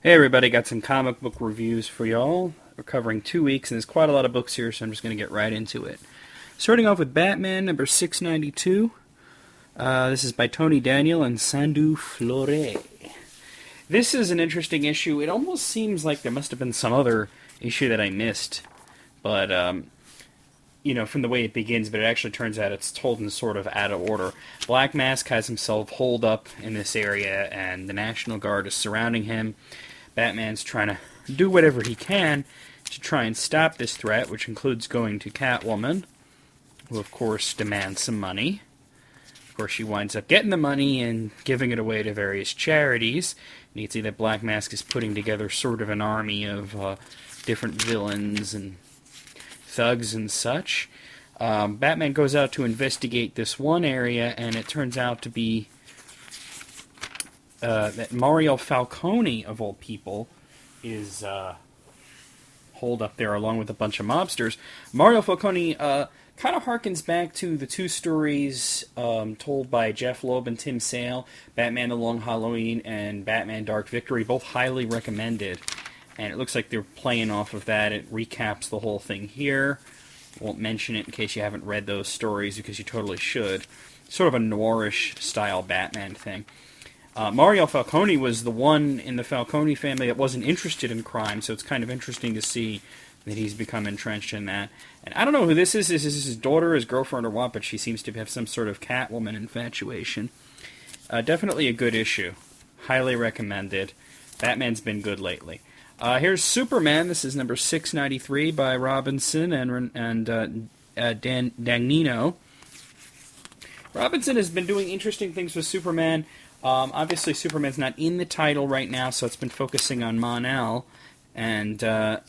Hey everybody, got some comic book reviews for y'all. We're covering 2 weeks, and there's quite a lot of books here, so I'm just going to get right into it. Starting off with Batman, number 692. This is by Tony Daniel and Sandu Flore. This is an interesting issue. It almost seems like there must have been some other issue that I missed, but, from the way it begins, but it actually turns out it's told in sort of out of order. Black Mask has himself holed up in this area, and the National Guard is surrounding him. Batman's trying to do whatever he can to try and stop this threat, which includes going to Catwoman, who of course demands some money. Of course, she winds up getting the money and giving it away to various charities. And you can see that Black Mask is putting together sort of an army of different villains and thugs and such. Batman goes out to investigate this one area, and it turns out to be that Mario Falcone, of all people, is holed up there along with a bunch of mobsters. Mario Falcone kind of harkens back to the two stories told by Jeff Loeb and Tim Sale, Batman The Long Halloween and Batman Dark Victory, both highly recommended. And it looks like they're playing off of that. It recaps the whole thing here. Won't mention it in case you haven't read those stories, because you totally should. Sort of a noirish style Batman thing. Mario Falcone was the one in the Falcone family that wasn't interested in crime, so it's kind of interesting to see that he's become entrenched in that. And I don't know who this is. Is this his daughter, his girlfriend, or what? But she seems to have some sort of Catwoman infatuation. Definitely a good issue. Highly recommended. Batman's been good lately. Here's Superman. This is number 693 by Robinson and Dan Dagnino. Robinson has been doing interesting things with Superman. Obviously, Superman's not in the title right now, so it's been focusing on Mon-El. And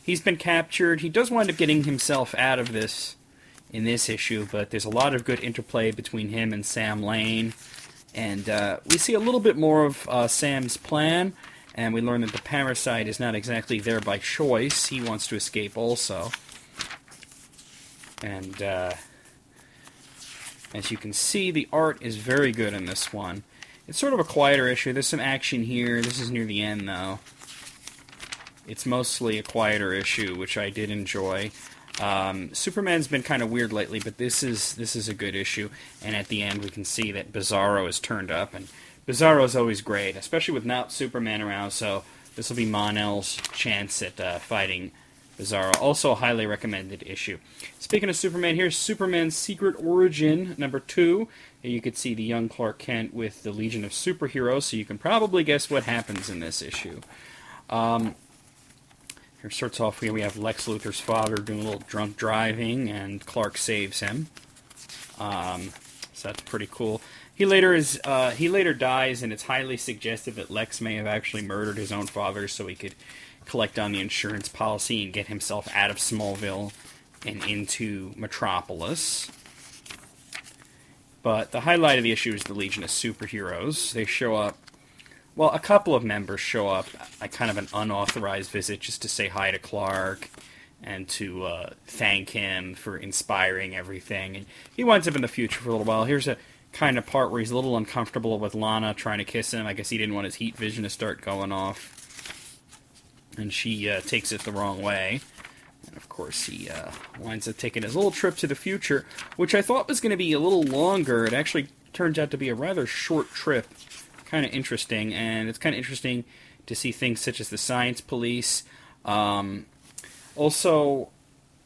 he's been captured. He does wind up getting himself out of this in this issue, but there's a lot of good interplay between him and Sam Lane. And we see a little bit more of Sam's plan, and we learn that the parasite is not exactly there by choice. He wants to escape also. And as you can see, the art is very good in this one. It's sort of a quieter issue. There's some action here. This is near the end, though. It's mostly a quieter issue, which I did enjoy. Superman's been kind of weird lately, but this is a good issue. And at the end, we can see that Bizarro is turned up, and Bizarro is always great, especially with not Superman around. So this will be Mon-El's chance at fighting Bizarro. Also a highly recommended issue. Speaking of Superman, here's Superman's Secret Origin, number 2. Here you could see the young Clark Kent with the Legion of Superheroes, so you can probably guess what happens in this issue. Here starts off here, we have Lex Luthor's father doing a little drunk driving, and Clark saves him. So that's pretty cool. He later dies, and it's highly suggested that Lex may have actually murdered his own father so he could collect on the insurance policy and get himself out of Smallville and into Metropolis. But the highlight of the issue is the Legion of Superheroes. They show up. Well, a couple of members show up, like kind of an unauthorized visit, just to say hi to Clark and to thank him for inspiring everything. And he winds up in the future for a little while. Here's a kind of part where he's a little uncomfortable with Lana trying to kiss him. I guess he didn't want his heat vision to start going off. And she takes it the wrong way. And of course, he winds up taking his little trip to the future, which I thought was going to be a little longer. It actually turns out to be a rather short trip. Kind of interesting. And it's kind of interesting to see things such as the Science Police. Also,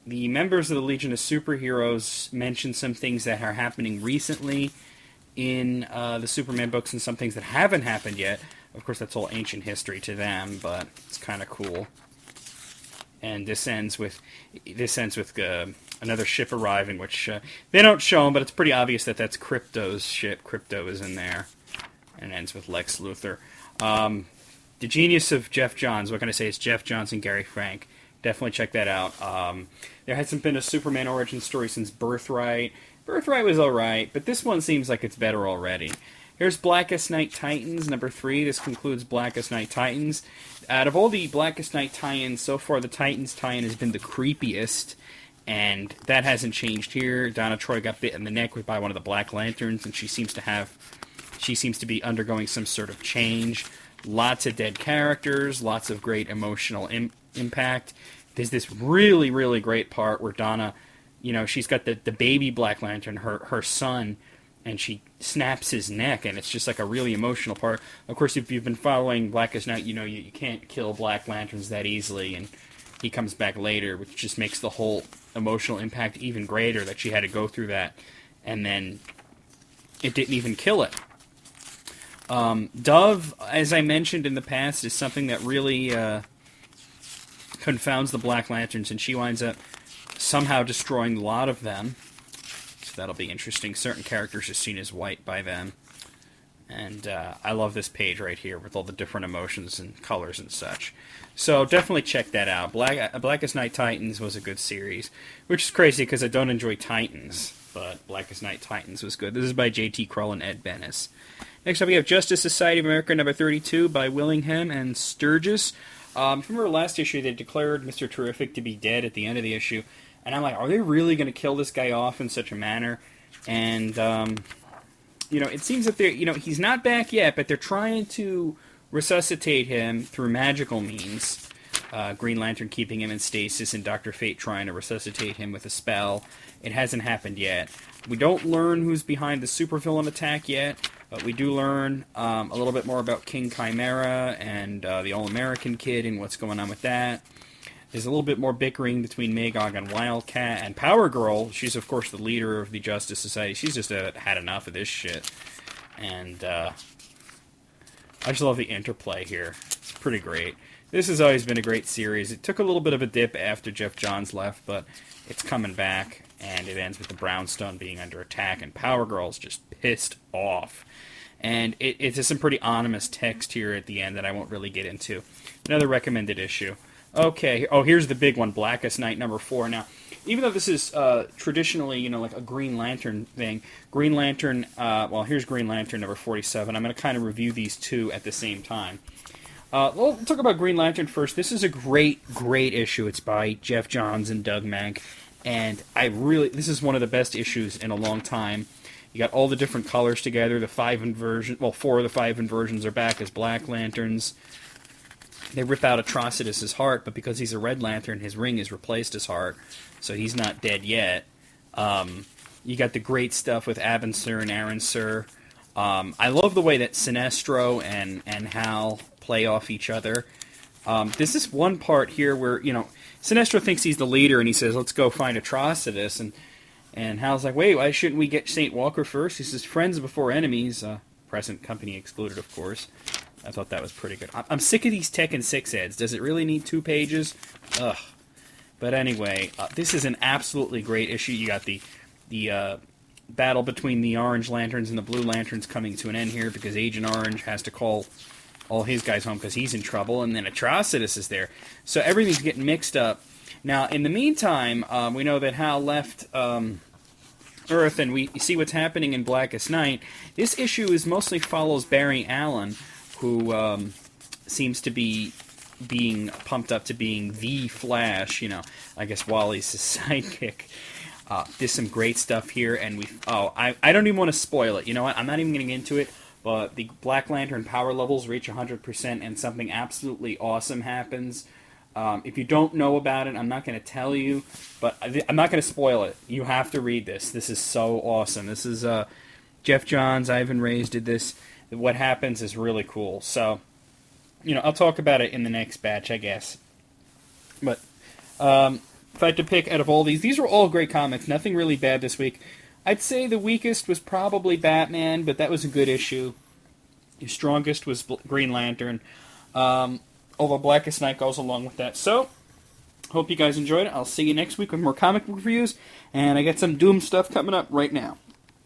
the members of the Legion of Superheroes mention some things that are happening recently in the Superman books and some things that haven't happened yet. Of course, that's all ancient history to them, but it's kind of cool. And this ends with another ship arriving, which they don't show him, but it's pretty obvious that that's Krypto's ship. Krypto is in there, and ends with Lex Luthor. The genius of Jeff Johns. What can I say? It's Jeff Johns and Gary Frank. Definitely check that out. There hasn't been a Superman origin story since Birthright. Birthright was alright, but this one seems like it's better already. Here's Blackest Night Titans, number 3. This concludes Blackest Night Titans. Out of all the Blackest Night tie-ins, so far the Titans tie-in has been the creepiest, and that hasn't changed here. Donna Troy got bit in the neck by one of the Black Lanterns, and she seems to be undergoing some sort of change. Lots of dead characters, lots of great emotional impact. There's this really, really great part where Donna, she's got the baby Black Lantern, her son, and she snaps his neck, and it's just like a really emotional part. Of course, if you've been following Blackest Night, you can't kill Black Lanterns that easily, and he comes back later, which just makes the whole emotional impact even greater that she had to go through that, and then it didn't even kill it. Dove, as I mentioned in the past, is something that really confounds the Black Lanterns, and she winds up somehow destroying a lot of them. So that'll be interesting. Certain characters are seen as white by them. And I love this page right here with all the different emotions and colors and such. So definitely check that out. Blackest Night Titans was a good series, which is crazy because I don't enjoy Titans, but Blackest Night Titans was good. This is by J.T. Krull and Ed Benes. Next up we have Justice Society of America number 32 by Willingham and Sturgis. From our last issue, they declared Mr. Terrific to be dead at the end of the issue, and I'm like, are they really going to kill this guy off in such a manner? And it seems that they're, he's not back yet, but they're trying to resuscitate him through magical means. Green Lantern keeping him in stasis, and Dr. Fate trying to resuscitate him with a spell. It hasn't happened yet. We don't learn who's behind the supervillain attack yet, but we do learn a little bit more about King Chimera and the All-American Kid and what's going on with that. There's a little bit more bickering between Magog and Wildcat, and Power Girl, she's of course the leader of the Justice Society. She's just had enough of this shit. And I just love the interplay here. It's pretty great. This has always been a great series. It took a little bit of a dip after Jeff Johns left, but it's coming back, and it ends with the Brownstone being under attack, and Power Girl's just pissed off. And it's some pretty ominous text here at the end that I won't really get into. Another recommended issue. Okay, here's the big one, Blackest Night number 4. Now, even though this is traditionally, like a Green Lantern thing, Green Lantern, here's Green Lantern number 47. I'm going to kind of review these two at the same time. We'll talk about Green Lantern first. This is a great, great issue. It's by Jeff Johns and Doug Mahnke, and this is one of the best issues in a long time. You got all the different colors together. The 4 of the 5 inversions are back as Black Lanterns. They rip out Atrocitus's heart, but because he's a Red Lantern, his ring has replaced his heart, so he's not dead yet. You got the great stuff with Abin Sur and Aaron Sur. I love the way that Sinestro and Hal play off each other. There's this one part here where, Sinestro thinks he's the leader, and he says, let's go find Atrocitus, and Hal's like, wait, why shouldn't we get St. Walker first? He says, friends before enemies, present company excluded, of course. I thought that was pretty good. I'm sick of these Tekken 6 ads. Does it really need 2 pages? Ugh. But anyway, this is an absolutely great issue. You got the battle between the Orange Lanterns and the Blue Lanterns coming to an end here because Agent Orange has to call all his guys home because he's in trouble, and then Atrocitus is there. So everything's getting mixed up. Now, in the meantime, we know that Hal left Earth, and we see what's happening in Blackest Night. This issue mostly follows Barry Allen, who seems to be being pumped up to being the Flash. I guess Wally's his sidekick. There's some great stuff here, and I don't even want to spoil it. You know what? I'm not even getting into it, but the Black Lantern power levels reach 100%, and something absolutely awesome happens. If you don't know about it, I'm not going to tell you, but I'm not going to spoil it. You have to read this. This is so awesome. This is Jeff Johns, Ivan Reyes did this. What happens is really cool. So, I'll talk about it in the next batch, I guess. But if I had to pick out of all these are all great comics. Nothing really bad this week. I'd say the weakest was probably Batman, but that was a good issue. The strongest was Green Lantern. Although Blackest Night goes along with that. So, hope you guys enjoyed it. I'll see you next week with more comic book reviews. And I got some Doom stuff coming up right now.